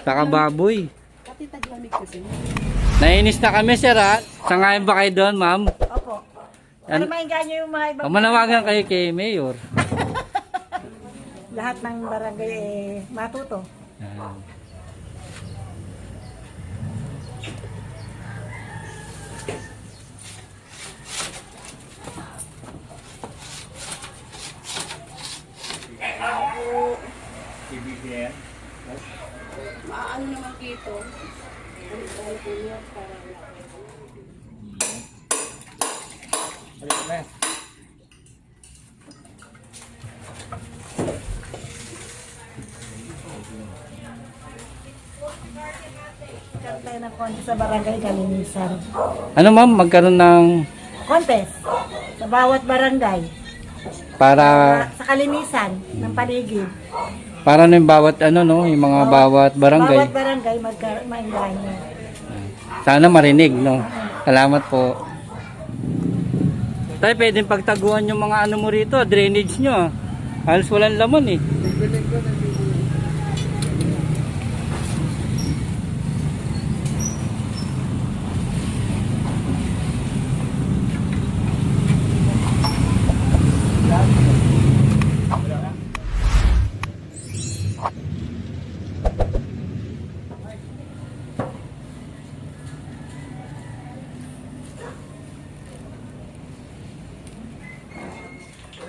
Saka baboy. Pati taglamig kasi. Nainis na kami, sir, ha? Sangayon ba kayo doon, ma'am? Opo. Para mainganyo yung mga ibang... Manawagan kayo kay Mayor. Lahat ng barangay matuto. Yan. Maano naman dito. Kantay ng contest sa barangay kalinisan. Ano, ma'am? Magkaroon ng... Contest sa bawat barangay. Para... Sa kalinisan ng paligid. Para na yung bawat ano, no? Yung mga bawat barangay. Bawat barangay mainganyo. Sana marinig, no? Salamat po. Tayo, pwedeng pagtaguan yung mga ano mo rito, drainage nyo. Halos walang laman, eh.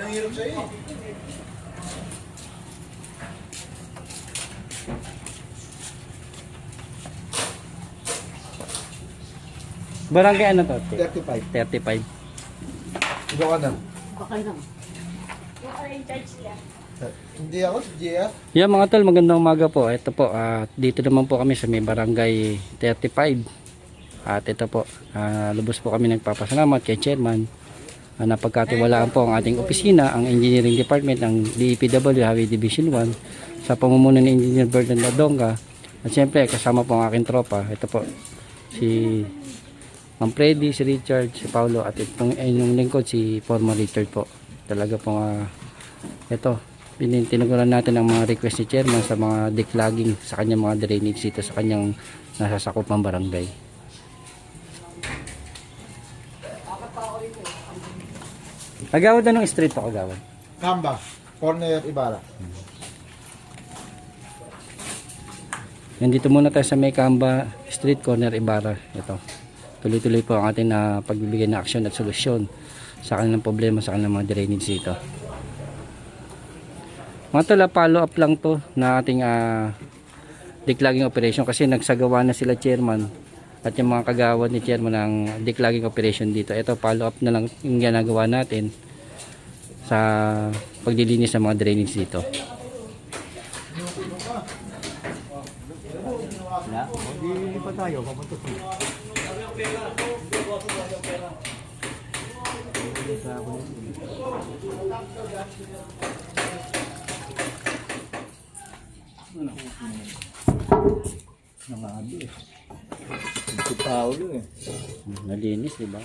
Ang hirap sa'yo. Barangay ano to? 35. 35. Ikaw ka na. Okay lang. Yung are in charge niya. Hindi ako, si Gia. Yeah, mga tol, magandang umaga po. Ito po, dito naman po kami sa may barangay 35. At ito po, lubos po kami nagpapasalamat kay Chairman. Napagkatiwalaan po ang ating opisina, ang Engineering Department ng DEPW Highway Division 1 sa pamumuno ni Engineer Berdan Ladonga. At siyempre, kasama po ang aking tropa. Ito po, si Ma'am Freddy, si Richard, si Paulo, at itong inyong lingkod, si Former Richard po. Talaga po ito, tinuguran natin ang mga request ni Chairman sa mga declogging sa kanyang mga drainage dito sa kanyang nasasakupang barangay. Agawad na ng street to, agawad. Kamba, corner Ibarra. Nandito muna tayo sa may Kamba Street, corner Ibarra. Ito. Tuloy-tuloy po ang ating pagbibigay na aksyon at solusyon sa kanilang problema sa kanilang mga drainage dito. Mga tala, follow up lang to na ating declogging operation kasi nagsagawa na sila Chairman at yung mga kagawad ni Chairman ng declogging operation dito. Ito, follow up na lang yung ginagawa natin sa paglilinis ng mga drainage dito. Hindi pa tayo, papunta sa nangabi eh. Si Paolo eh. Nalinis, di ba?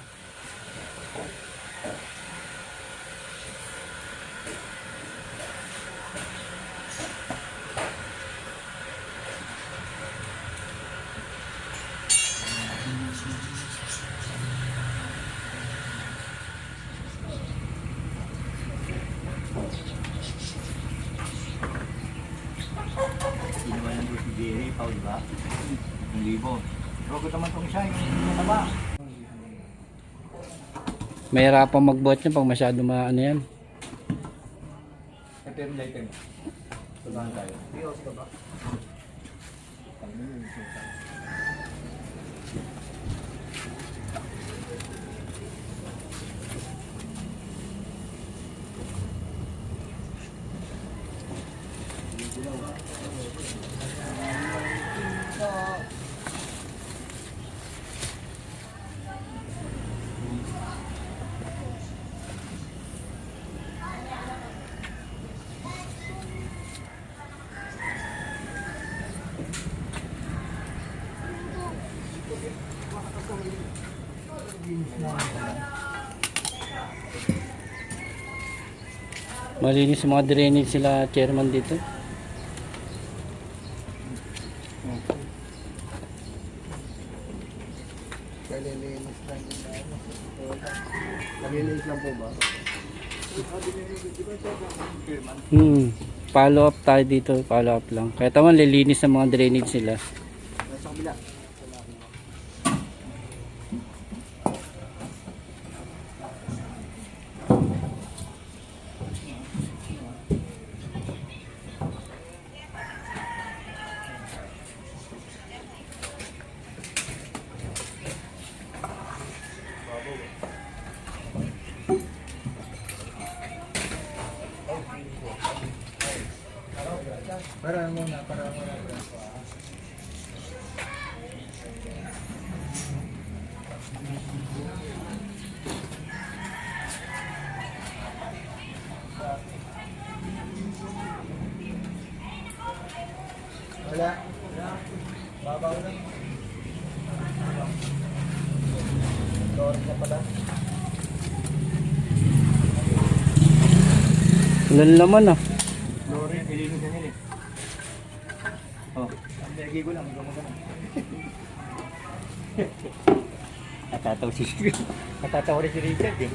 Ginawa ng si Jerry, Paolo ba? 1,000. Rogo naman itong siya, yung mataba. Mahirapan mag-bot niya pag masyado ano yan. Ito yung lighten. Tumahan tayo. Piyos ka ba? Malinis yung mga drainage sila Chairman dito. Kalilinis lang yung ano. Kalilinis lang po ba? Follow up tayo dito, follow up lang. Kaya taman lilinis ng mga drainage sila. Sa kabila. Para muna. Wala. Babaw lang. Lord na pala. Ilan laman ah. Lord, ilinis na nila. Oh, ang lagi ko lang. Natatawa rin si Richard eh.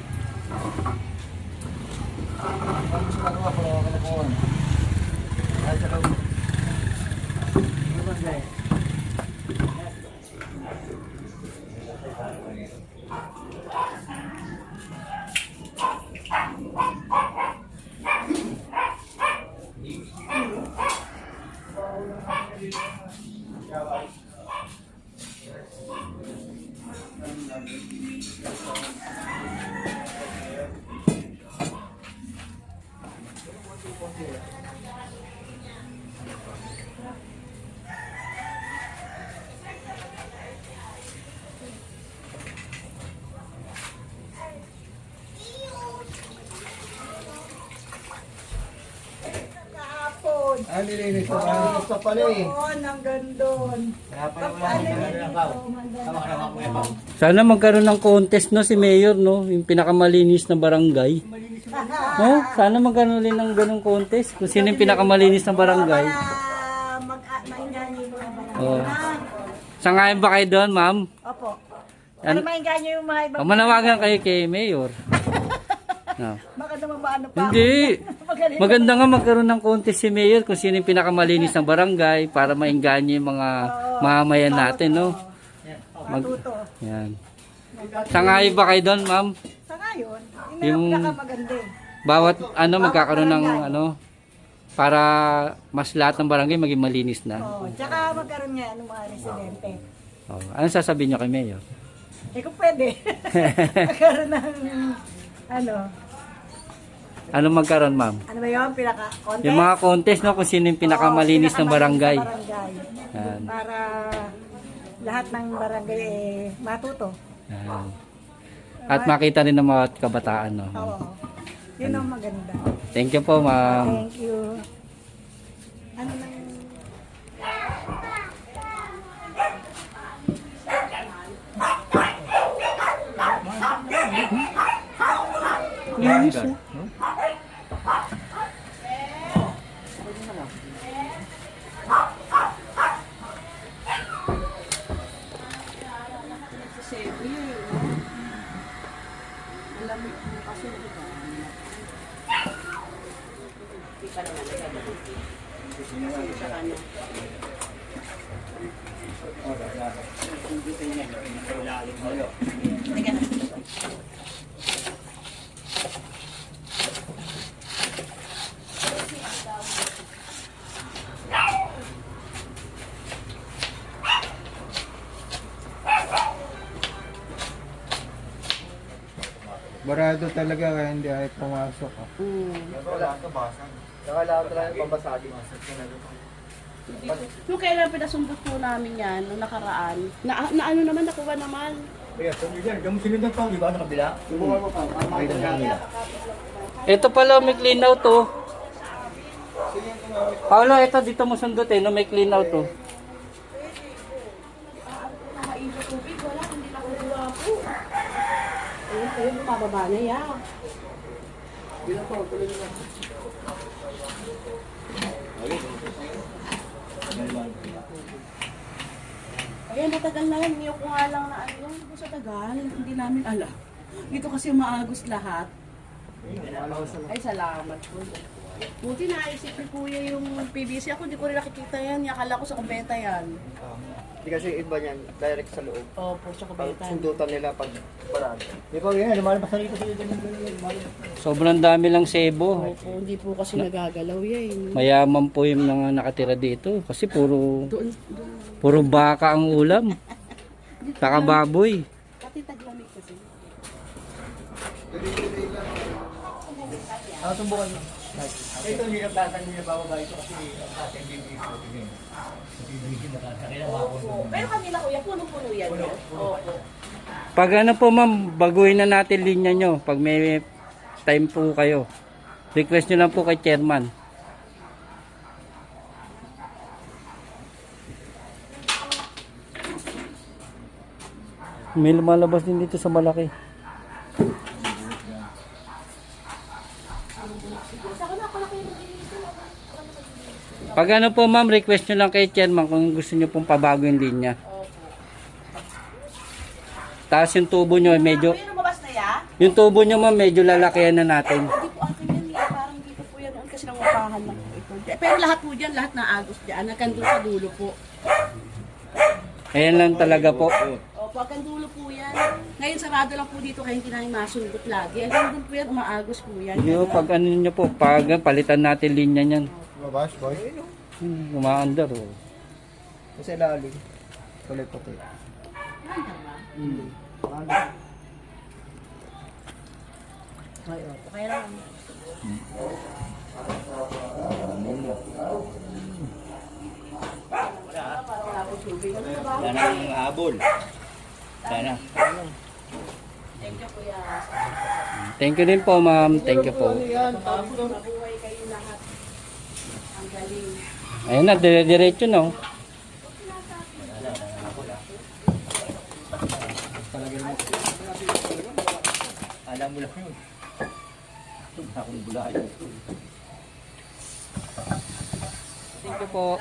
Ano ako na ako na po. Ay, sa loob. Ano ba guys? Kahapon. Ah, nilinis na ba? Sa pala eh. Doon, hanggang doon. Kaya pala wala nang nakaw. Tama ka naman kuya Pao. Sana magkaroon ng contest no si Mayor no, yung pinakamalinis na barangay. No? Sana magkaroon din ng ganung contest kung sino yung pinakamalinis na barangay. Maingganyo yung mga barangay. Oh. Sangayon ba kayo doon, ma'am? Opo. Ano? Para maingganyo yung mga ibang... Manawagan kayo kay Mayor. No. Baka naman ba ano pa? Hindi. Magaling. Maganda nga magkaroon ng contest si Mayor kung sino yung pinakamalinis ng barangay para maingganyo yung mga mamamayan natin, no? Matuto. Yan. Sangayon ba kayo doon, ma'am? Sa ngayon, Yung- pinakamaganda eh. Bawat magkakaroon ng para mas lahat ng barangay maging malinis na. Oh, tsaka magkaroon nga ng mga residente. Oh, anong sasabihin niyo kay Mayor? Eh kung pwede. Magkaroon ng ano, Anong magkaroon, ma'am? ano ba yun? Pinaka-contest? Yung mga contest no kung sino yung pinakamalinis ng barangay. Pinakamalinis na barangay. Yan. Para lahat ng barangay matuto. Yan. At makita rin ng mga kabataan, no. Oo. Yun ang maganda. Thank you po, ma'am. Thank you. Ano lang Linis, oh. Barado talaga kaya hindi ay pumasok. Wala ka basa. Nakala ko talaga pabasado. Nung kailan pinasumbot po namin yan, nung nakaraan, na ano naman, nakuha naman. Kaya sabi dyan, gamusin nyo to, di ba? Nakabila? Subukan mo pa. Ay, Ito pala may clean out, oh. Paolo, ito dito mo sundutin, no, may clean out, oh. Nakaibig tubig, wala, hindi na kukuha po. Ayun, bumababa na yan. Bilang po, tuloy nyo na. Okay. Ayan, matagal na yan. Ngayon ko nga lang na ano yan. Sa tagal, hindi namin alam. Dito kasi maagos lahat. Ay, salamat po. Buti naisip ni Kuya yung PVC. Ako, hindi ko rin nakikita yan. Akala ko sa kumbenta yan. Hindi kasi iba niyan, direct sa loob. Opo, sa kumbenta. Sundutan nila pag parado. Di ba yan, lumalabas na rito sila ganun. Sobrang dami lang sebo. Opo, hindi po kasi nagagalaw yan. Mayaman po yung mga nakatira dito kasi Doon. puro baka ang ulam. Saka baboy. Pati taglamig kasi. Subukan mo. Ito hindi na tatang niya bababa ito kasi ang ating hindi ito. Hindi nakasakit ang Opo. Pero kanila Kuya, punong-puno yan. Opo. Pag ano po ma'am, baguhin na natin linya nyo. Pag may time po kayo. Request nyo lang po kay chairman. May lumalabas din dito sa malaki. Pag ano po ma'am, request nyo lang kay chairman kung gusto nyo pong pabago yung linya. Tapos yung tubo nyo medyo, Kuya, lumabas na ya? yung tubo nyo ma'am medyo lalakihan na natin. Hindi po akin yan. Parang dito po yan. Kasi nangupahan lang po ito. Pero lahat po dyan, lahat na agos dyan. Nagkandun sa dulo po. Ayan lang talaga po. Opo, hanggang dulo po yan. Ngayon sarado lang po dito kaya hindi namin masundot lagi. Hanggang doon po yan, umaagos po yan. Yung pag ano nyo po, pag palitan natin linya nyan. Mabas, boy. Umaandar oh. Kasi lalim. Kulay puti. Ay, opo. Kaya lang. Parang wala po tubig. Ano ba? Yan ang habol. Sana. Thank you, Kuya. Thank you din po ma'am. Thank you po. Mabuhay kayo lahat. Ang galing. Ayan na, dire-diretso no. Alam mo lang yun. Akong bulahan. Thank you po.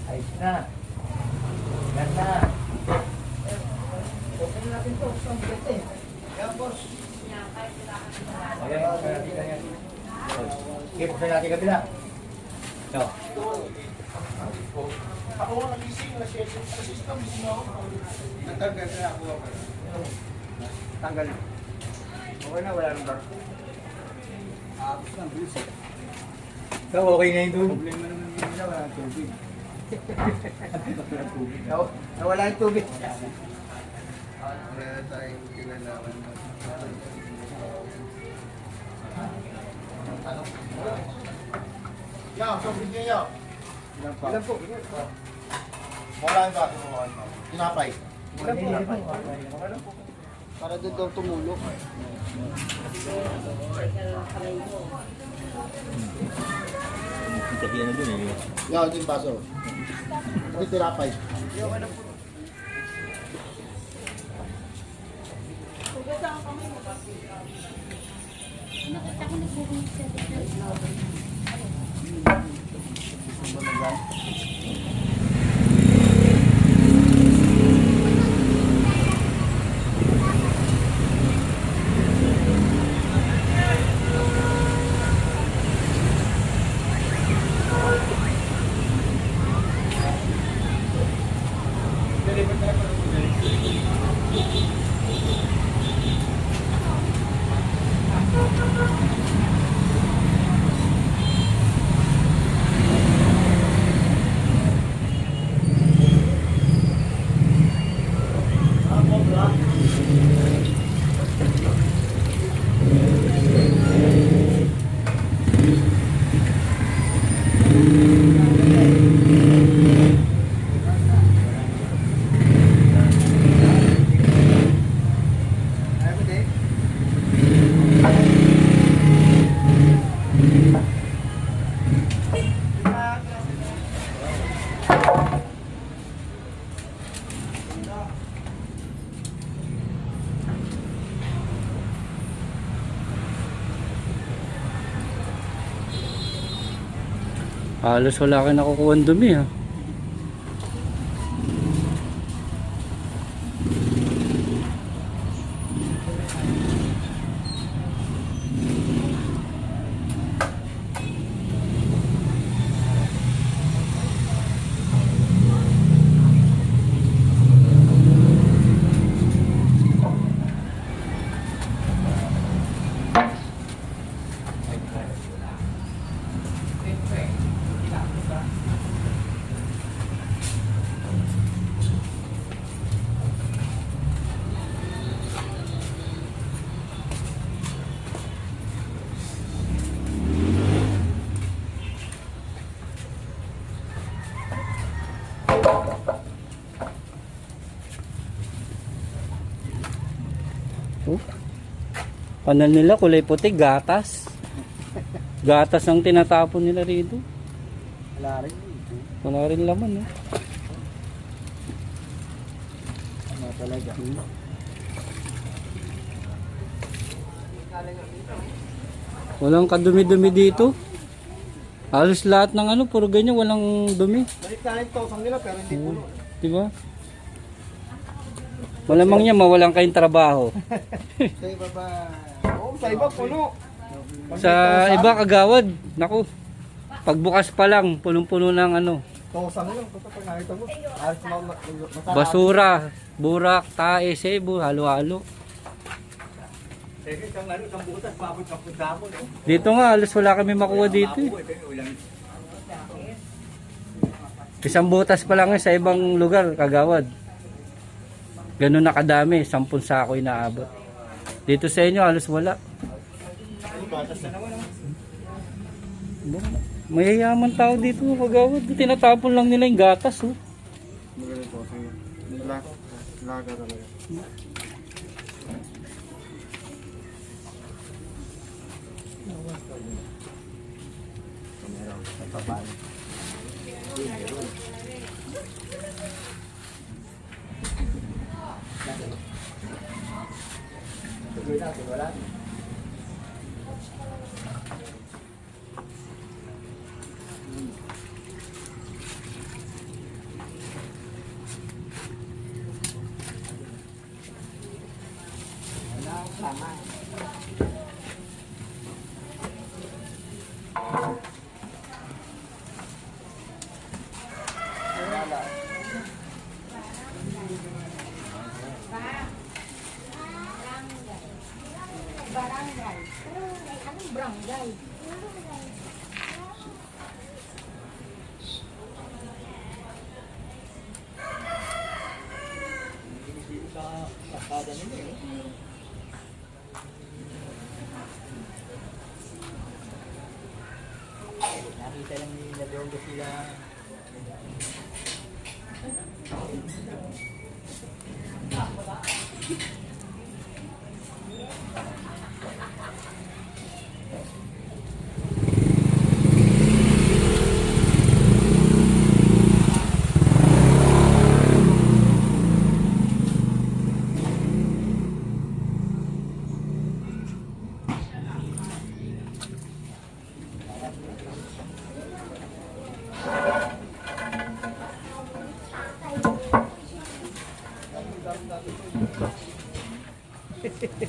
Ayos na. Ganda. Okay na natin to. Yan, boss. Ayan, buksan natin yan. Okay, buksan natin kabila. Ito. Ako nga nagising na siya sa system. Natanggal na ako. Tanggal. Okay na, wala nang bar. Tapos na, bilis eh. So, okay na yun doon. Problema naman nila, wala nang tubig. Nawala yung tubig. Wala tayong kinalaman. Yo, so bigyan nyo. Ilan po? Wala yung baso mo. Tinapay. Para doon daw tumulok. Sabihan na dun eh. Yo, ito yung baso. Ito yung tinapay. Halos wala kayo nakukuha ng dumi ha. Oh. Panal nila kulay puti, gatas. Gatas ang tinatapon nila rito. Wala rin. Wala rin laman eh. Ano talaga? Walang kadumi-dumi dito. Halos lahat ng ano, puro ganyan, walang dumi. Balik na rin 1,000 nila pero hindi puno. Diba? Malamang niya mawalan kayong trabaho. Sa iba ba? Oo, sa iba puno. Sa iba kagawad, naku. Pagbukas pa lang, punong-puno ng ano, 1,000 lang. Basta pag nakita mo, alis na masarap. basura, burak, tae, sebo, halo-halo. Isang butas, mabot ng pundamo. Dito nga, halos wala kami makuha dito eh. Isang butas pa lang eh, sa ibang lugar, kagawad. Ganun na kadami, 10 sako inaabot. Dito sa inyo, halos wala. Mayayaman tao dito, kagawad. Tinatapon lang nila yung gatas. Oh. Magaling po. Laga talaga. Nakita lang nila doon sila.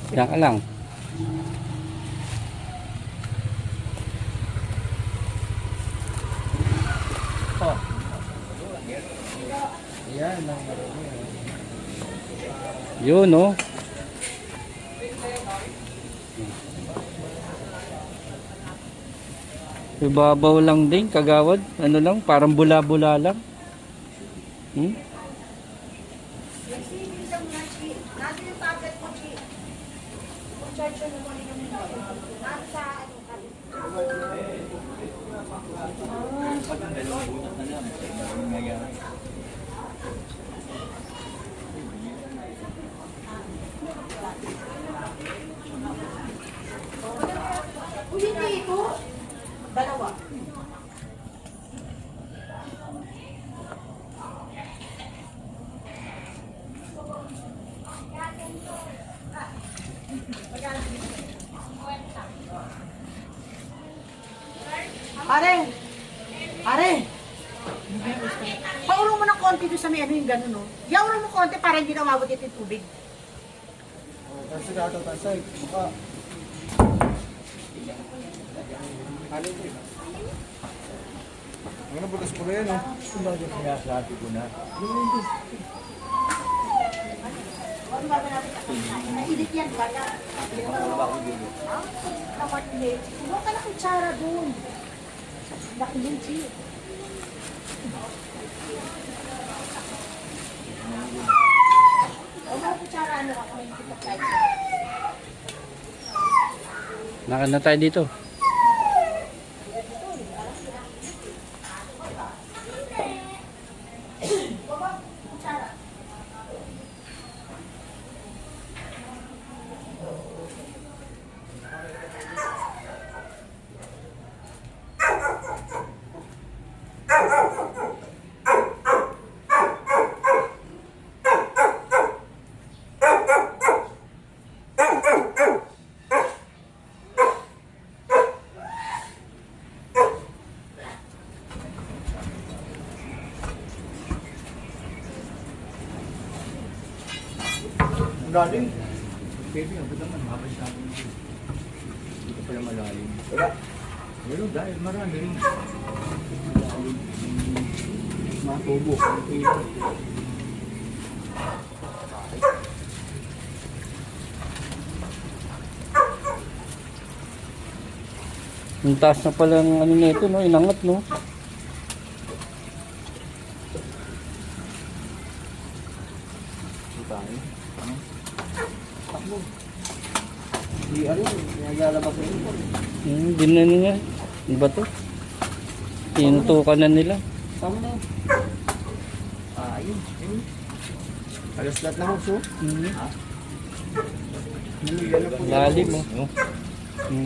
Diyan ka lang. Yun, no? Ibabaw lang din, kagawad. Ano lang, parang bula-bula lang. Hmm? Hindi ito. Dalawa. Pare, Pare! Pauro mo ng konti doon sa may ano yung gano'n, no? Yauro mo konti para hindi na umabot ito yung tubig. Kasi nakatatasay. Baka. Ano bukas ko rin, no? Kung bakit sinasabi ko na. Ano ba natin kapag nainit yan, baka. Dapat hindi. Huwag ka na kutsara doon. Laki yung chip. Huwag ka kutsara, ano ako yung kitap. Nakano na tayo dito. Galing. Baby, ang ganda man. Mabay sa akin. Dito pala malalim. Wala. Pero dahil marami rin. Mga tubo. Yung taas na pala ng ano nito, no? Inangat, no? Hindi ano, naglalabas rin po. Hindi na nga. Ano ba to? Tinutukan na nila. Tama na. Ayun. Ayun. Alas lahat na hoso. Lalim, oh.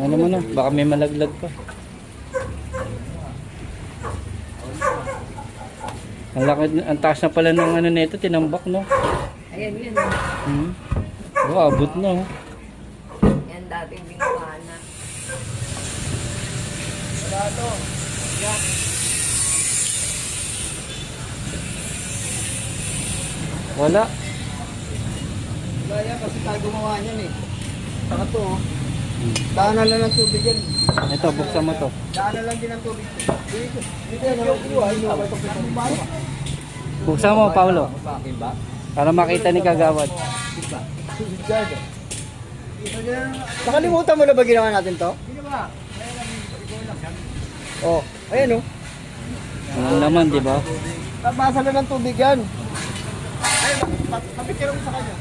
Ano mo na, baka may malaglag pa. Ang laki, ang taas na pala ng ano nito, tinambak, no? Ayan yun. Oh, abot na, oh. Yan dating binaba na. Wala. Wala yan kasi tayo gumawa niyan eh. Saka to oh. Daanan lang ng tubig yan. Ito, buksan mo to. Daanan lang din ng tubig. Dito. Dito yan. Ano ba ito? Buksan mo, Paulo. Bakit ba? Para makita ni Kagawad. Nakalimutan mo na ba ginawa natin to? Oh, ayan oh. Ano naman, di ba? Nabasa na ng tubig yan. Ay, kapitira mo sa kanya.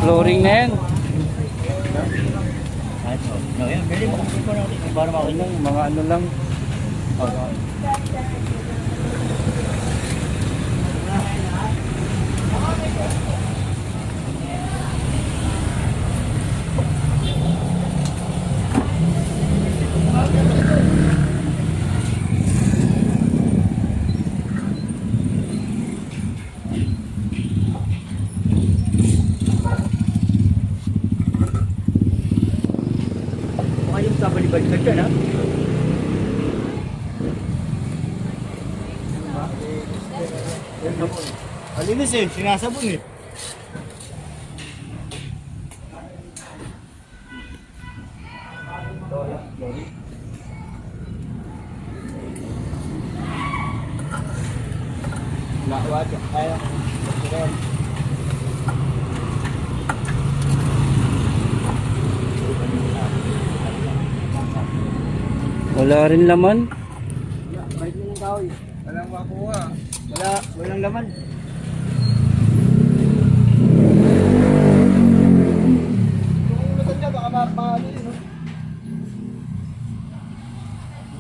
Flooring na yan. No, yan. Pwede mo kung natin. Para makita. Mga ano lang. Ayun sa balibalikan dyan ha. Malinis eh, sinasabon eh. Lawat, ayaw. Wala rin laman. Balik mo ng kahoy. Walang makuha. Walang laman. Kung matanda, baka mapahali, no?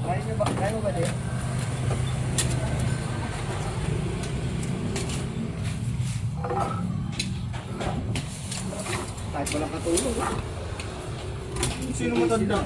Kaya mo ba din? Kahit walang katulong. Sino matanda?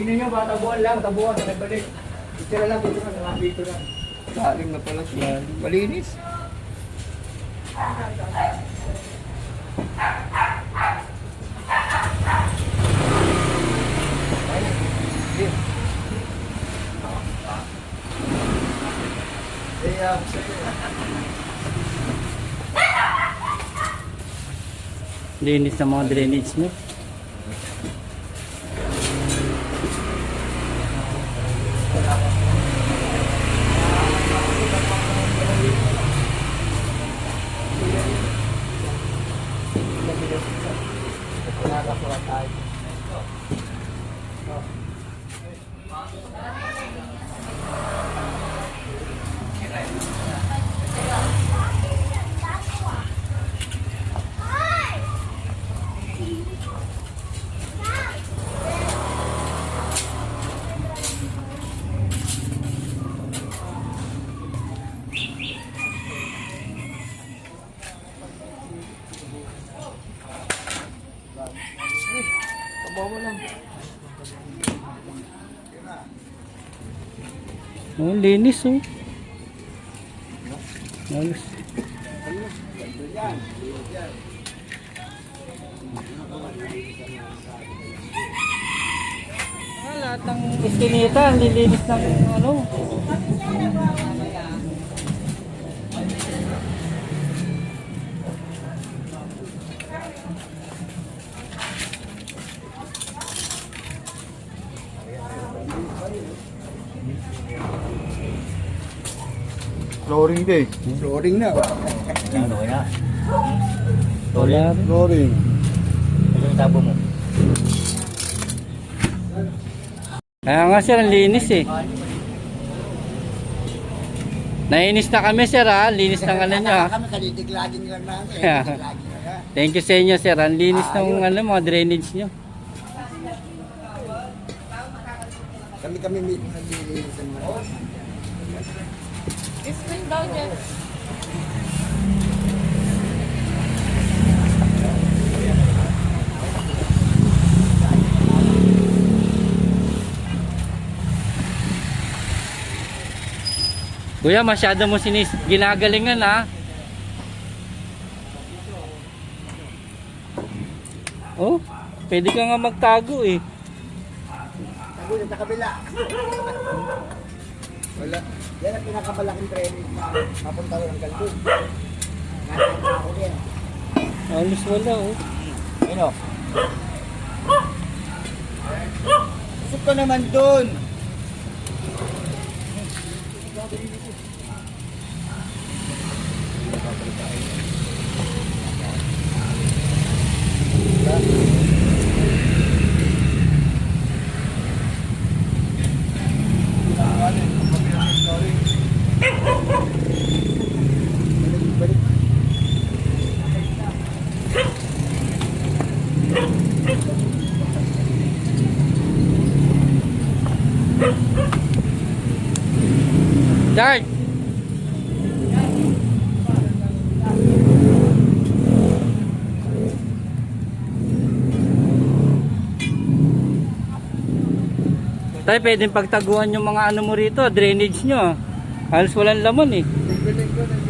Tingnan nyo ba, tabuan lang, tabuan, balik. Itira lang, dito lang, dito lang. Lalim na pala siya. Malinis. Linis ng mga drainage nyo. Oh, linis oh. Ayos. Lahat ng iskinita, nililinis ng ano. Flooring day. Flooring na. Ano kaya? Wala rin. Flooring. Ito yung tabo mo. Kaya nga sir, ang linis eh. Nainis na kami sir ha, linis ng ano nyo ha. Kami kalitig-laging lang namin. Yeah. Kalitig-laging lang. Thank you sa inyo sir, ang linis ng ano, mga drainage nyo. Kami mismo naglilinis ng mga. Spring daw niya. Kuya, masyado mo ginagalingan ha. Oh, pwede ka nga magtago eh. Nagulat sa kabila. Wala. Yan ang pinakamalaking training. Mapunta ko ng Galpun. Nakita ako din. Alos wala oh. Ano? Usap ka naman doon. Dart! Tay, pwedeng pagtaguan yung mga ano mo rito, drainage nyo. Halos walang laman eh. Galing ko na